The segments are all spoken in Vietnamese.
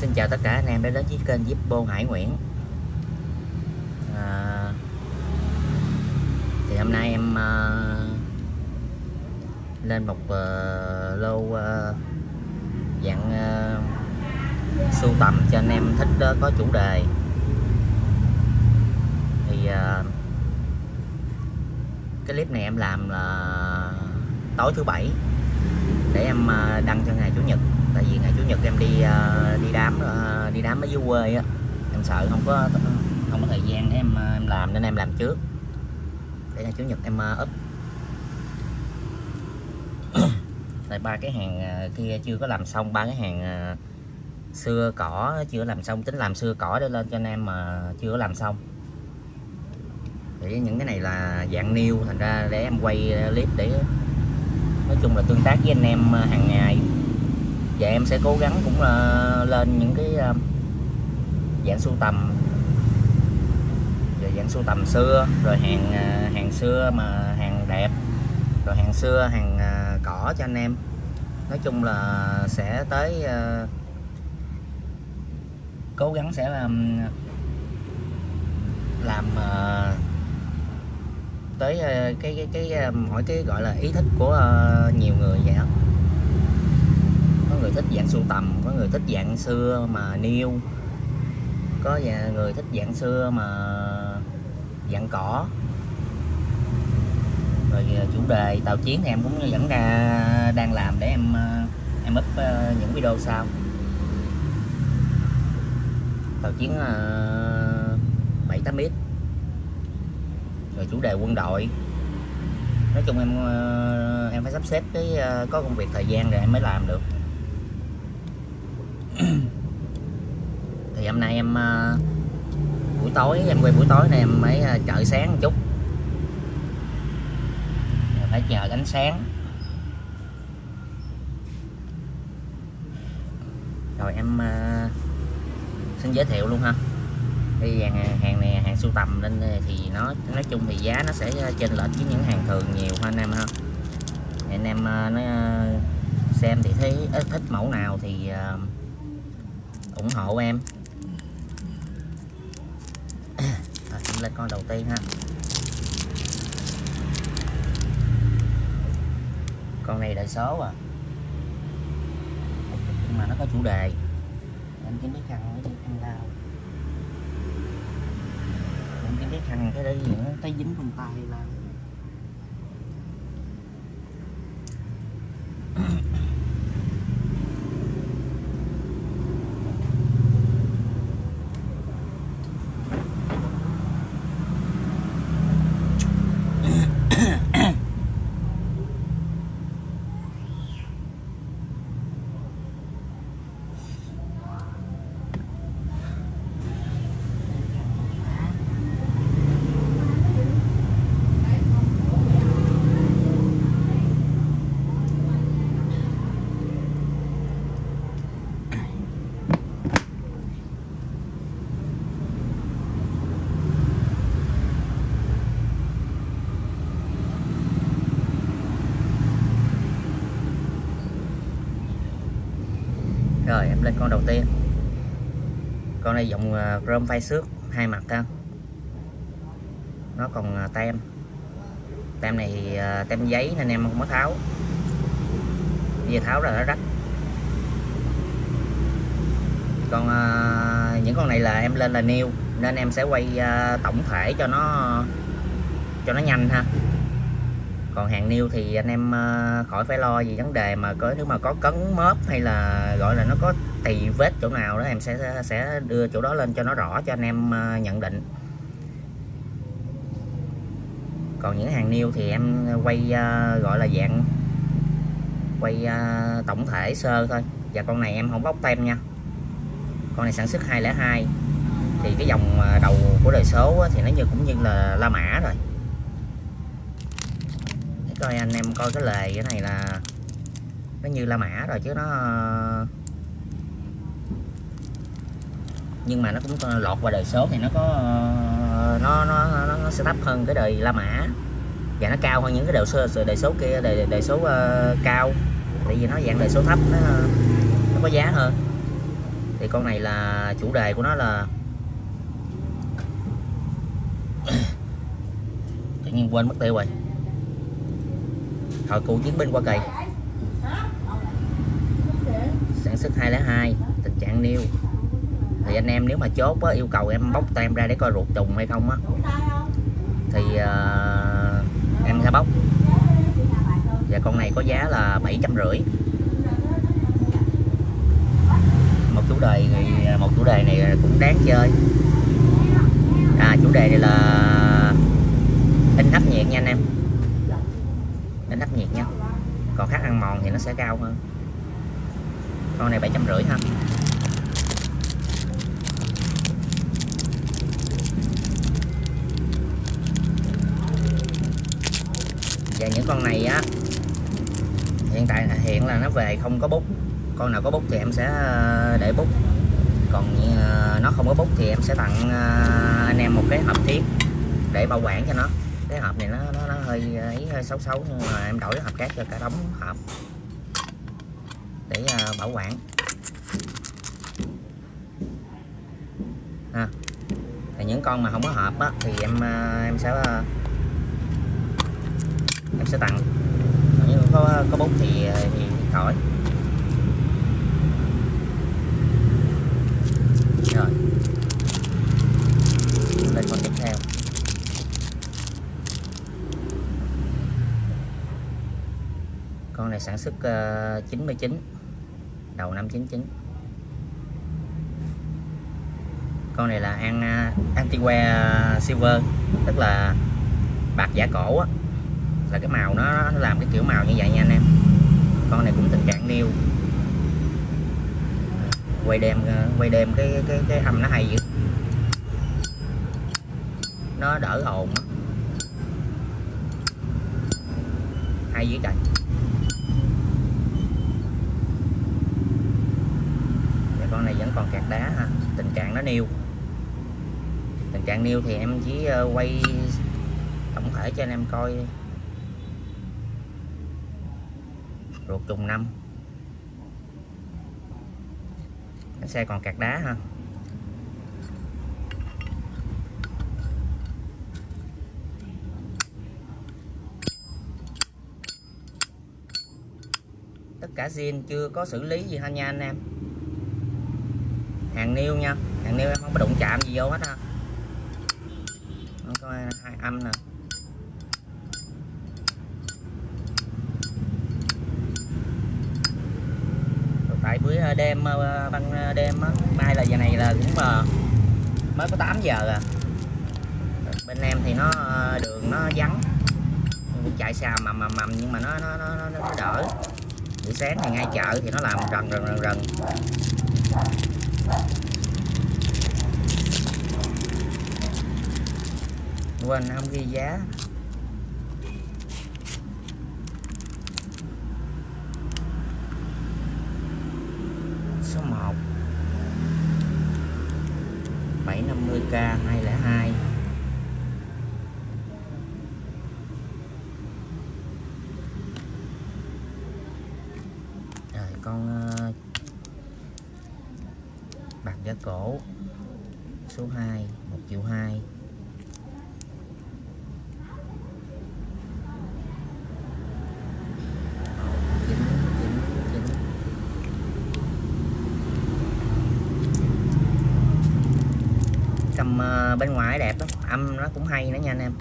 Xin chào tất cả anh em đã đến với kênh Zippo Hải Nguyễn. Thì hôm nay em lên một lô dạng sưu tầm cho anh em thích có chủ đề. Thì cái clip này em làm là tối thứ bảy để em đăng cho ngày chủ nhật. Tại vì ngày chủ nhật em đi đám ở dưới quê á, em sợ không có thời gian để em làm, nên em làm trước để ngày chủ nhật em up. Tại ba cái hàng kia chưa có làm xong, ba cái hàng xưa cỏ chưa làm xong, tính làm xưa cỏ để lên cho anh em mà chưa có làm xong. Thì những cái này là dạng new, thành ra để em quay clip để nói chung là tương tác với anh em hàng ngày. Và em sẽ cố gắng cũng lên những cái dạng sưu tầm, rồi dạng sưu tầm xưa, rồi hàng xưa mà hàng đẹp, rồi hàng xưa hàng cỏ cho anh em. Nói chung là sẽ tới cố gắng sẽ làm tới cái mỗi cái gọi là ý thích của nhiều người vậy đó. Có người thích dạng sưu tầm, có người thích dạng xưa mà new, có người thích dạng xưa mà dạng cỏ. Rồi chủ đề tàu chiến thì em cũng vẫn đang làm để em up những video sau. Tàu chiến 7-8 mét. Rồi chủ đề quân đội. Nói chung em phải sắp xếp cái có công việc thời gian rồi em mới làm được. Thì hôm nay em buổi tối em quay buổi tối này em mới chợ sáng một chút, phải chờ ánh sáng. Rồi em xin giới thiệu luôn ha. Thì hàng này hàng sưu tầm nên thì nó nói chung thì giá nó sẽ chênh lệch với những hàng thường nhiều ha anh em ha. Thì anh em nó xem thì thấy thích mẫu nào thì ủng hộ em. Rồi, em lên con đầu tiên ha. Con này đời số à, nhưng mà nó có chủ đề. Em kiếm cái khăn với cái khăn lao, em kiếm cái khăn cái đây nữa tay dính con tay lao. Rồi em lên con đầu tiên. Con này dòng chrome phay xước hai mặt ha. Nó còn tem này thì tem giấy nên em không có tháo, bây giờ tháo ra nó rách. Còn những con này là em lên là new nên em sẽ quay tổng thể cho nó nhanh ha. Còn hàng new thì anh em khỏi phải lo gì vấn đề mà nếu mà có cấn mớp hay là gọi là nó có tì vết chỗ nào đó, em sẽ đưa chỗ đó lên cho nó rõ cho anh em nhận định. Còn những hàng new thì em quay gọi là dạng quay tổng thể sơ thôi. Và con này em không bóc tem nha, con này sản xuất 202. Thì cái dòng đầu của đời số thì nó cũng như là La Mã rồi. Coi anh em coi cái lề cái này là nó như La Mã rồi chứ nhưng mà nó cũng lọt qua đời số thì nó có nó sẽ thấp hơn cái đời La Mã và nó cao hơn những cái đời số kia, đời số cao, tại vì nó dạng đời số thấp, nó có giá hơn. Thì con này là chủ đề của nó là tự nhiên quên mất tiêu rồi. Thời cựu chiến binh Hoa Kỳ, sản xuất 202, tình trạng niêu. Thì anh em nếu mà chốt á, yêu cầu em bóc tem ra để coi ruột trùng hay không á, thì em sẽ bóc. Và con này có giá là 750. Một chủ đề này cũng đáng chơi. Chủ đề này là in hấp nhiệt nha anh em, in hấp nhiệt nha. Còn khác ăn mòn thì nó sẽ cao hơn. Con này 750 ha. Và những con này á, hiện là nó về không có bút. Con nào có bút thì em sẽ để bút, còn nó không có bút thì em sẽ tặng anh em một cái hộp thiết để bảo quản cho nó. Cái hộp này nó hơi xấu nhưng mà em đổi hộp khác cho cả đống hộp để bảo quản ha. Thì những con mà không có hộp á, thì em sẽ tặng. Còn nếu có bút thì khỏi. Rồi lên con tiếp theo. Con này sản xuất 99, đầu năm 99. Con này là Antiquae Silver, tức là bạc giả cổ á, là cái màu nó làm cái kiểu màu như vậy nha anh em. Con này cũng tình trạng niêu. Quay đêm cái âm nó hay dữ, nó đỡ ồn á, hay dữ trời. Và con này vẫn còn kẹt đá ha, tình trạng nó niêu. Tình trạng niêu thì em chỉ quay tổng thể cho anh em coi. Ruột trùng 5, cái xe còn kẹt đá ha. Tất cả zin chưa có xử lý gì ha nha anh em. Hàng niêu nha, hàng niêu em không có đụng chạm gì vô hết ha. Có hai âm nè. Tại bữa đêm ban đêm á, nay là giờ này là cũng mới có 8 giờ à. Bên em thì nó đường nó vắng, cũng chạy xa mầm nhưng mà nó đỡ. Buổi sáng thì ngay chợ thì nó làm rần. Quên không ghi giá. Số 1 750k 202. Rồi con bạc giả cổ số 2 1.200.000. Cầm bên ngoài đẹp lắm, âm nó cũng hay nữa nha anh em,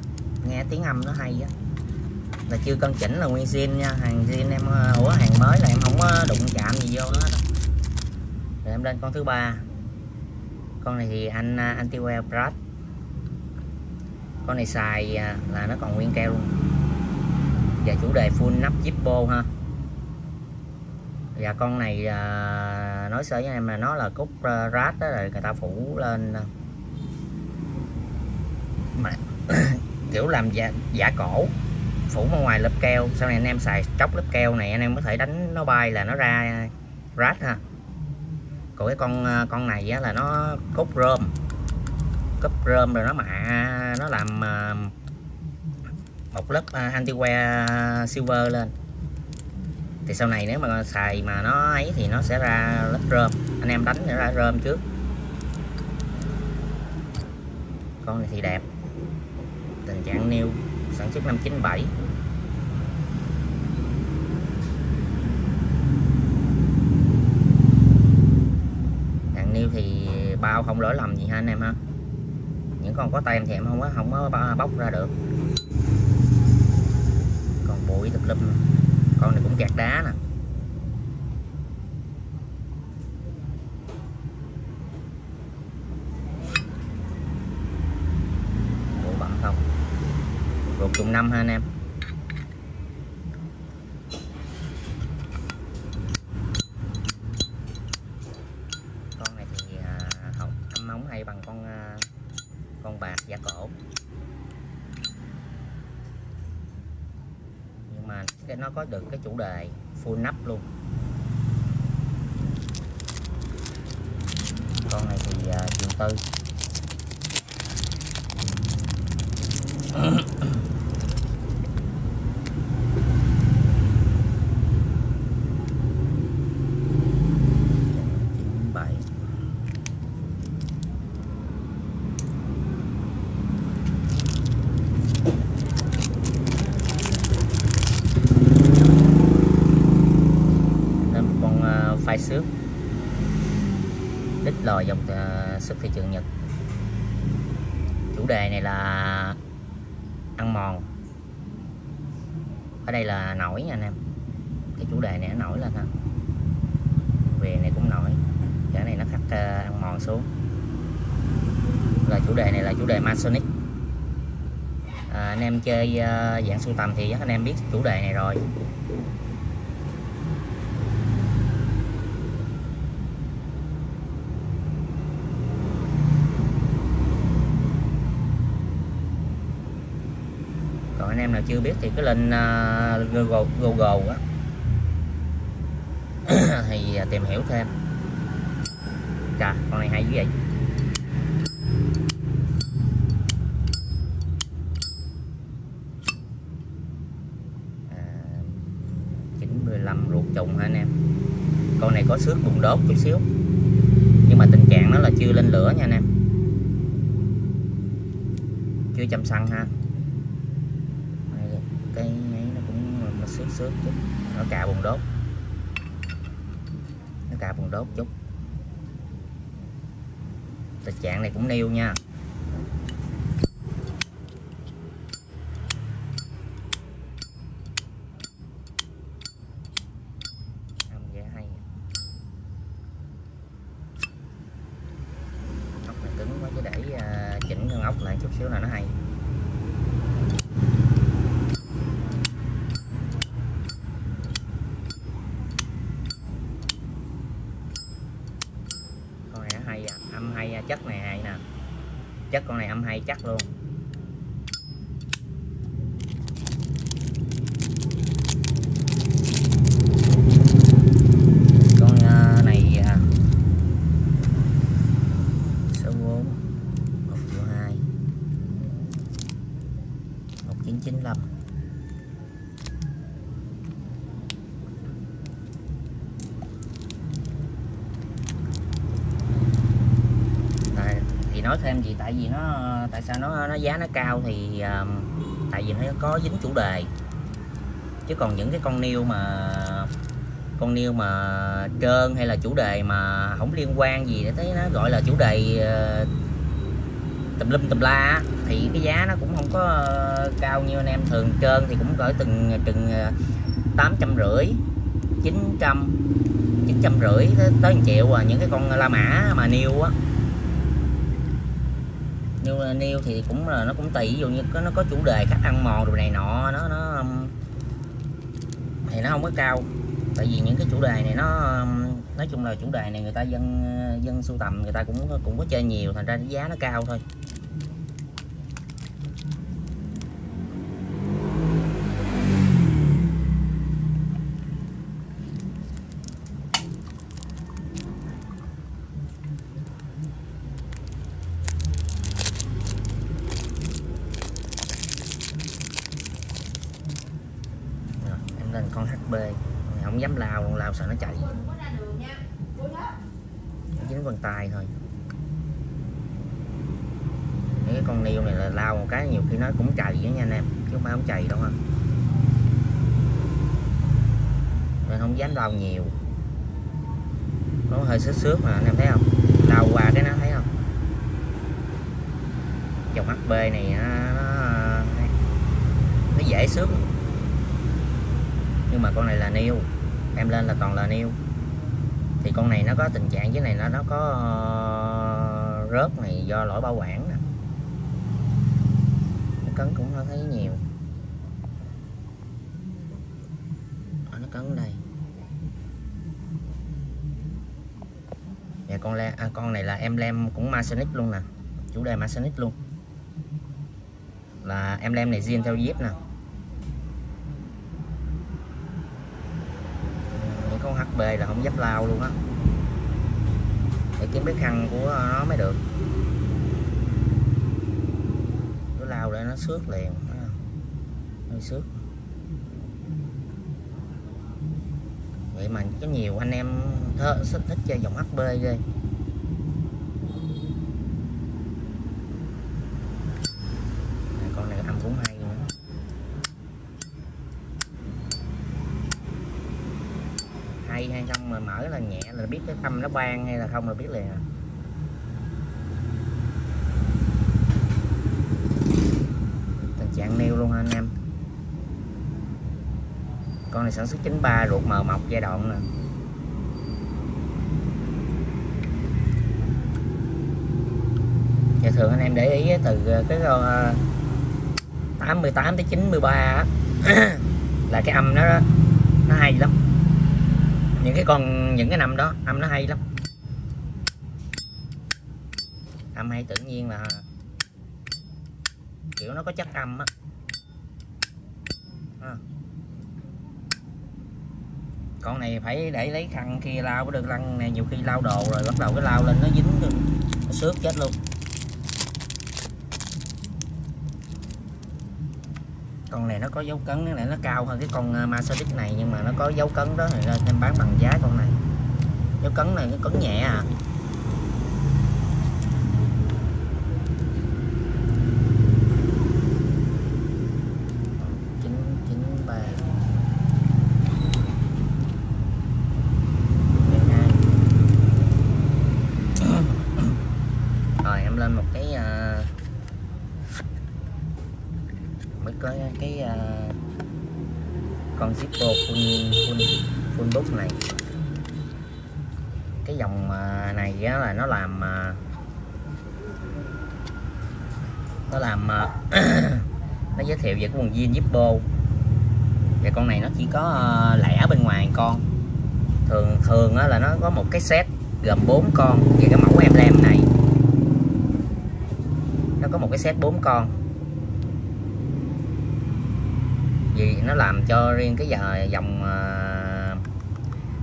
nghe tiếng âm nó hay á. Là chưa cân chỉnh là nguyên zin nha, hàng zin em hàng mới là em không có đụng chạm gì vô nó đó. Rồi em lên con thứ 3. Con này thì Antiquae Brass. Con này xài là nó còn nguyên keo luôn. Và chủ đề full nắp Zippo ha. Và con này nói sơ với em là nó là cúc rát đó, rồi người ta phủ lên mà kiểu làm giả cổ, phủ bên ngoài lớp keo. Sau này anh em xài tróc lớp keo này anh em có thể đánh nó bay là nó ra rát ha. Còn cái con này á, là nó cốt rơm rồi nó mạ, nó làm một lớp Antiquae Silver lên. Thì sau này nếu mà xài mà nó ấy thì nó sẽ ra lớp rơm, anh em đánh sẽ ra rơm trước. Con này thì đẹp, tình trạng niêu sản xuất năm 97. Đàn niêu thì bao không lỗi lầm gì ha anh em ha. Những con có tem thì em không có bóc ra được. Còn bụi tùm lum, con này cũng kẹt đá nè. Bụi bẩn không, ruột trùng năm ha anh em. Con này thì hộp âm ống hay bằng con bạc giả cổ, nhưng mà nó có được cái chủ đề full nắp luôn. Con này thì 1.4 triệu. Phai xước đít lò dòng xuất thị trường Nhật. Chủ đề này là ăn mòn, ở đây là nổi nha anh em. Cái chủ đề này nó nổi lên ha, về này cũng nổi, cái này nó khắc ăn mòn xuống. Là chủ đề này là chủ đề Masonic. Anh em chơi dạng sưu tầm thì anh em biết chủ đề này rồi. Còn anh em nào chưa biết thì cứ lên Google á thì tìm hiểu thêm. Chà, con này hay dữ vậy. À, 95 ruột trùng hả anh em. Con này có xước bùng đốt chút xíu, nhưng mà tình trạng nó là chưa lên lửa nha anh em, chưa chăm xăng ha. Cái ấy nó cũng xước chút, nó cà bùng đốt, nó cà bùng đốt chút. Tình trạng này cũng niêu nha. Âm giá hay, ốc này cứng quá chứ để chỉnh con ốc lại chút xíu là nó hay. Hay à, âm hay à, chất này hay nè, chất con này âm hay chắc luôn. Con này số 4 1.2 1995. Nói thêm gì, tại vì tại sao nó giá nó cao thì tại vì nó có dính chủ đề. Chứ còn những cái con niêu mà trơn hay là chủ đề mà không liên quan gì để thấy nó gọi là chủ đề tùm lum tùm la thì cái giá nó cũng không có cao như anh em. Thường trơn thì cũng cỡ chừng 850, 950 tới 1 triệu à. Những cái con La Mã mà niêu á, niêu thì cũng là nó cũng tùy, ví dụ như nó có chủ đề khách ăn mòn rồi này nọ, nó thì nó không có cao. Tại vì những cái chủ đề này nó nói chung là chủ đề này người ta dân sưu tầm người ta cũng có chơi nhiều, thành ra cái giá nó cao thôi. Lên con HB không dám lao luôn, lao sợ nó chạy, dính vân tay thôi. Cái con niêu này là lao một cái nhiều khi nó cũng chày đó nha anh em, chứ không phải không chày đâu ha, nên không dám lao nhiều. Nó hơi xước xước mà anh em thấy không, lao qua cái nó thấy không, dòng HB này nó dễ xước, nhưng mà con này là niêu, em lên là toàn là niêu. Thì con này nó có tình trạng dưới này nó có rớt này do lỗi bảo quản nè, nó cấn cũng thấy nhiều, nó cấn đây. Và con này là emblem cũng Masonic luôn nè, chủ đề Masonic luôn, là emblem này zin theo zip nè. Những con HB là không dám lao luôn á, để kiếm cái khăn của nó mới được, cứ lao để nó xước liền, hơi xước. Vậy mà có nhiều anh em thích chơi dòng HB ghê. Con này âm cũng hay nữa. Hay không mà mở là nhẹ là biết cái âm nó vang hay là không là biết liền à. Tình trạng nêu luôn anh em. Con này sản xuất 93, ruột mờ mọc giai đoạn nè. Và thường anh em để ý từ cái 88 tới 93 á, là cái âm nó hay lắm. Những cái năm đó âm nó hay lắm. Âm hay tự nhiên là kiểu nó có chất âm á. Con này phải để lấy khăn kia lao mới được, lăn này nhiều khi lao đồ rồi bắt đầu cái lao lên nó dính nó xước chết luôn. Con này nó có dấu cấn, cái này nó cao hơn cái con Masonic này nhưng mà nó có dấu cấn đó, thì em bán bằng giá con này. Dấu cấn này nó cấn nhẹ à. Rồi em lên một cái mới có cái con Zippo full book này. Cái dòng này là nó làm nó giới thiệu về cái quần jean Zippo. Và con này nó chỉ có lẻ bên ngoài con. Thường là nó có một cái set gồm 4 con về cái mẫu emblem này. Nó có một cái set 4 con. Vì nó làm cho riêng cái dòng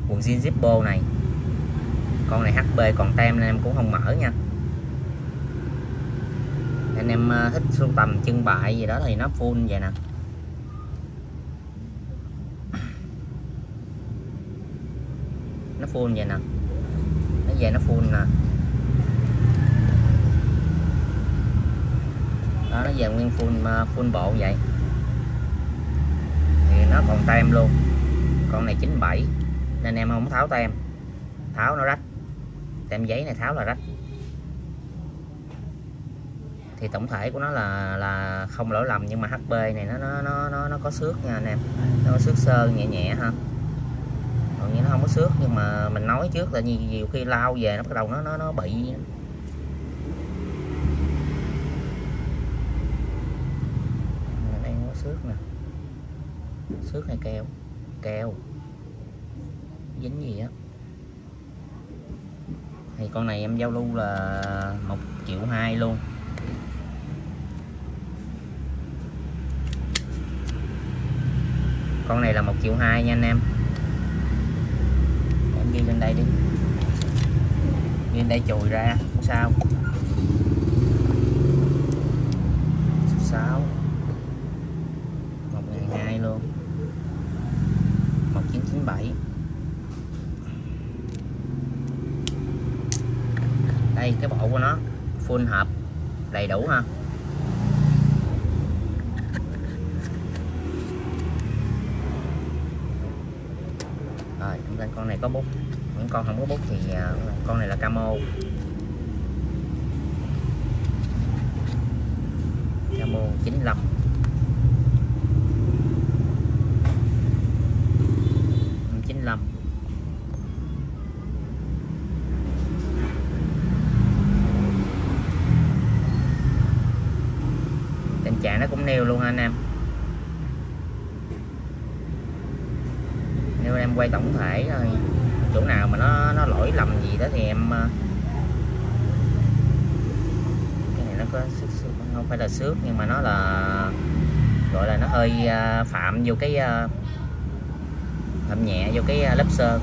quần jean Zippo này. Con này HB còn tem nên em cũng không mở nha. Anh em thích sưu tầm trưng bày gì đó thì nó full vậy nè. Nó full vậy nè. Nó về nó full nè. Đó, nó về nguyên full bộ vậy. Thì nó còn tem luôn. Con này 97 nên em không tháo tem. Tháo nó rách. Tem giấy này tháo là rách. Thì tổng thể của nó là không lỗi lầm, nhưng mà HB này nó có xước nha anh em. Nó có xước sơ nhẹ nhẹ ha. Còn như nó không có xước, nhưng mà mình nói trước là nhiều khi lao về nó bắt đầu nó bị. Đây có xước nè. Xước này keo dính gì á. Thì con này em giao lưu là 1.200.000 luôn. Con này là 1.200.000 nha anh em. Em ghi lên đây đi. Ghi lên đây chùi ra không sao. 1.200.000 luôn. 1997 7. Đây cái bộ của nó full hộp đầy đủ ha. Rồi lên con này có bút, những con không có bút thì con này là camo. Camo 95. Tình trạng nó cũng nêu luôn ha anh em. Nếu em quay tổng thể thôi, chỗ nào mà nó lỗi lầm gì đó thì em, cái này nó có xước, không phải là xước nhưng mà nó là gọi là nó hơi phạm vô cái phạm nhẹ vô cái lớp sơn.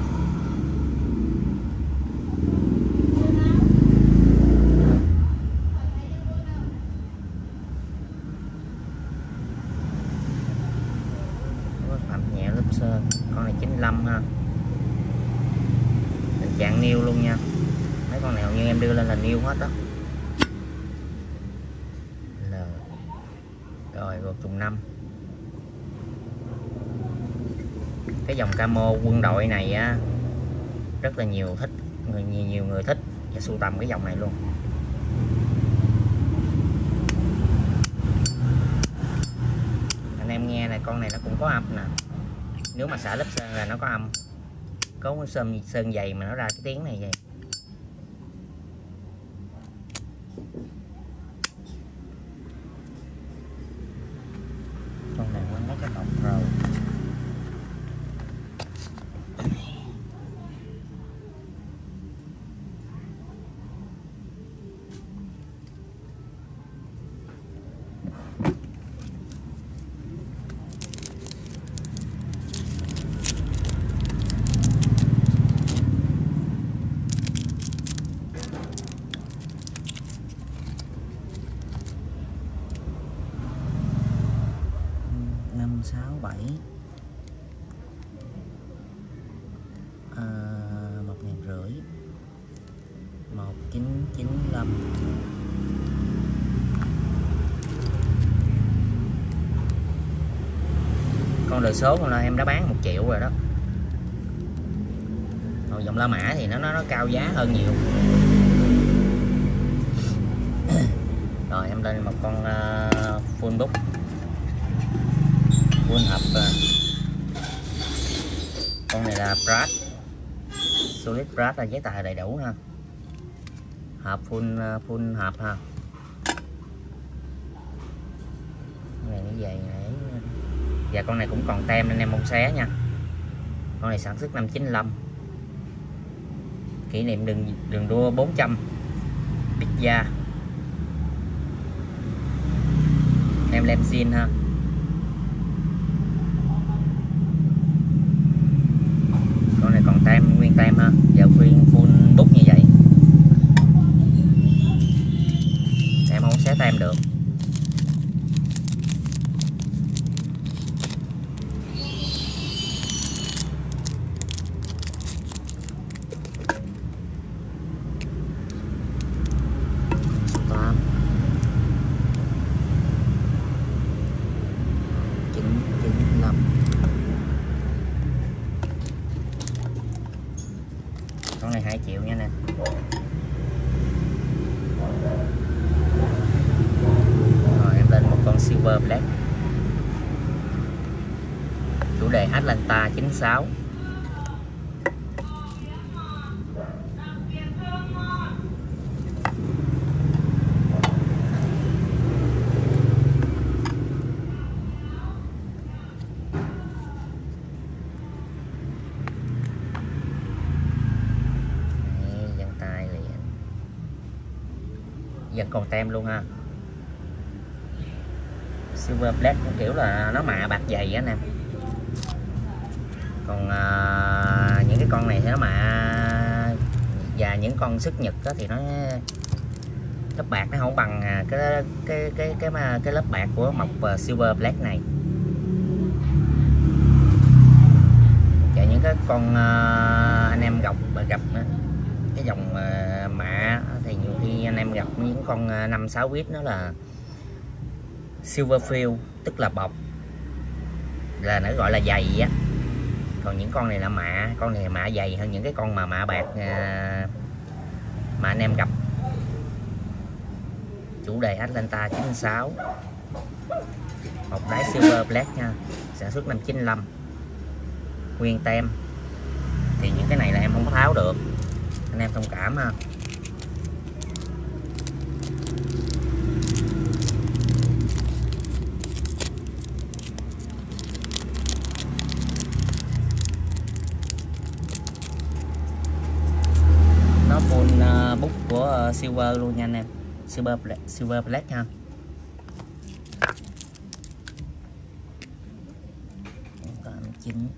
Phạm nhẹ lớp sơn. Con này 95 ha. Tình trạng niêu luôn nha. Mấy con nào như em đưa lên là niêu hết đó. Rồi 1/5. Cái dòng camo quân đội này á rất là nhiều người thích và sưu tầm cái dòng này luôn. Anh em nghe này, con này nó cũng có âm nè. Nếu mà xả lớp sơn là nó có âm, có sơn dày mà nó ra cái tiếng này vậy. Con này quên mấy cái cọng rồi. Năm 6 7 1.500 1995. Con đời số con là em đã bán 1 triệu rồi đó. Còn dòng La Mã thì nó cao giá hơn nhiều. Rồi em lên một con full book, full hộp. Con này là Brad, solid Brad là giấy tờ đầy đủ ha. Hộp full hộp ha. Con này nó dày này. Và con này cũng còn tem nên em không xé nha. Con này sản xuất năm 95. Kỷ niệm đường đua 400 pizza. Em lem zin ha. Con này còn tem, nguyên tem ha. Và nguyên full bút như vậy. Em không xé tem được. Con này 2 triệu nha nè. Rồi em lên một con Silver Black, chủ đề Atlanta 96. Vẫn còn tem luôn ha. Silver Black cũng kiểu là nó mạ bạc dày á nè. Còn những cái con này thì nó mạ, và những con sức nhật đó thì nó lớp bạc nó không bằng cái lớp bạc của mộc Silver Black này. Và những cái con anh em gặp cái dòng mạ thì nhiều khi anh em gặp những con 5-6 quýt nó là Silverfield, tức là bọc, là nó gọi là dày á. Còn những con này là mạ, con này mạ dày hơn những cái con mà mạ bạc mà anh em gặp. Chủ đề Atlanta 96, một đáy Silver Black nha, sản xuất năm 95, nguyên tem. Thì những cái này là em không có tháo được, anh em thông cảm ha. Nó full bút của Silver luôn nha anh em, Silver Black ha. Chín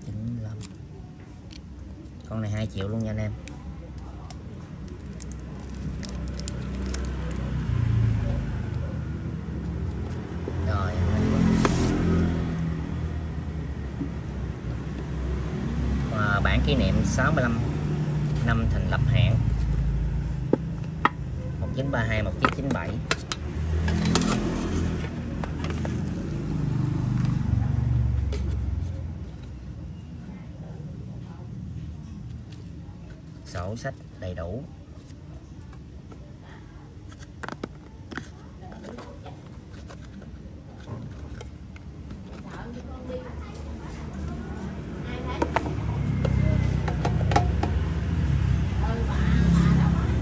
2.1995, con này 2 triệu luôn nha anh em. Rồi bản kỷ niệm 65 năm thành lập hãng 1932 1997. Sổ sách đầy đủ.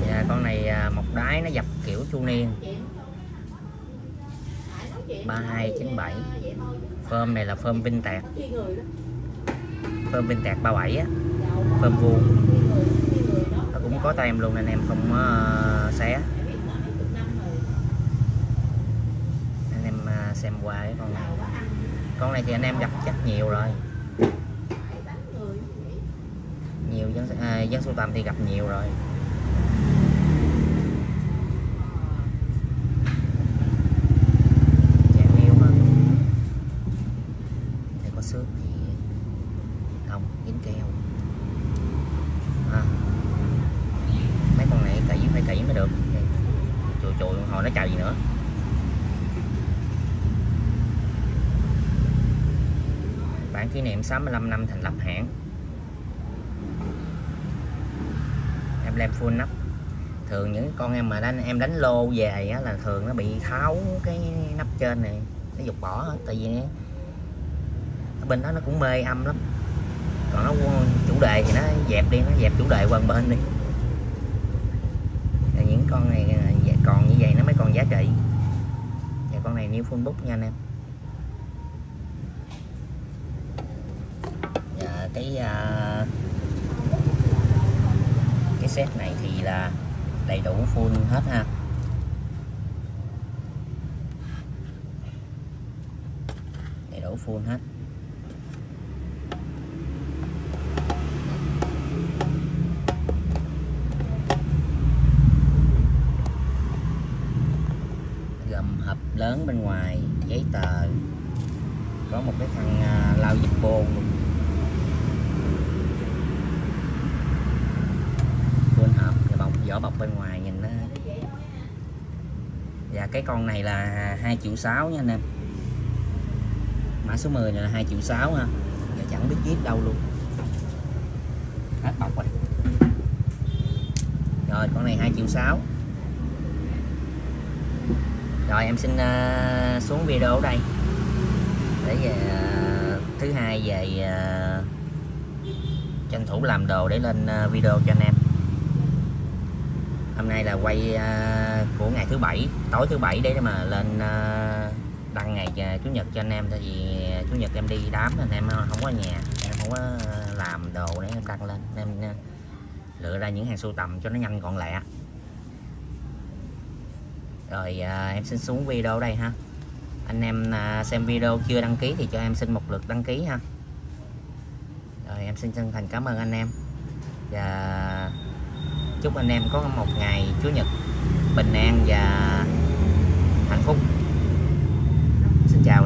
Và con này một đáy nó dập kiểu chu niên 3297. Phơm này là phơm Vintage, phơm Vintage 37 á, phơm vuông. Nó cũng có tem luôn anh em không xé. Anh em xem qua cái con này. Con này thì anh em gặp chắc nhiều rồi, nhiều dân sưu tầm thì gặp nhiều rồi. Chán nêu mà đây có xước thì không dính keo. Mấy con này phải kỹ mới được. Chùi hồi nó chạy gì nữa. Bản kỷ niệm 65 năm thành lập hãng. Em làm full nắp. Thường những con em mà em đánh lô về á, là thường nó bị tháo cái nắp trên này, nó dục bỏ hết. Tại vì ở bên đó nó cũng mê âm lắm. Còn nó chủ đề thì nó dẹp đi, nó dẹp chủ đề qua bên đi. Những con này còn như vậy nó mới còn giá trị. Và con này new full book nha anh em. Và cái set này thì là đầy đủ full hết ha. Đầy đủ full hết. Gầm hộp lớn bên ngoài, giấy tờ, có một cái thằng lau dịp bô luôn. Full hộp và vỏ bọc bên ngoài nhìn nó. Và cái con này là 2,6 triệu nha anh em. Mã số 10 này là 2,6 triệu ha. Nó chẳng biết viết đâu luôn. Hết bọc rồi. Rồi con này 2,6 triệu. Rồi em xin xuống video ở đây để về thứ hai về tranh thủ làm đồ để lên video cho anh em. Hôm nay là quay của ngày thứ bảy, tối thứ bảy để mà lên đăng ngày chủ nhật cho anh em. Tại vì chủ nhật em đi đám anh em không có nhà, em không có làm đồ để em đăng lên, em lựa ra những hàng sưu tầm cho nó nhanh gọn lẹ. Rồi em xin xuống video ở đây ha. Anh em xem video chưa đăng ký thì cho em xin một lượt đăng ký ha. Rồi em xin chân thành cảm ơn anh em. Và chúc anh em có một ngày Chủ nhật bình an và hạnh phúc. Xin chào.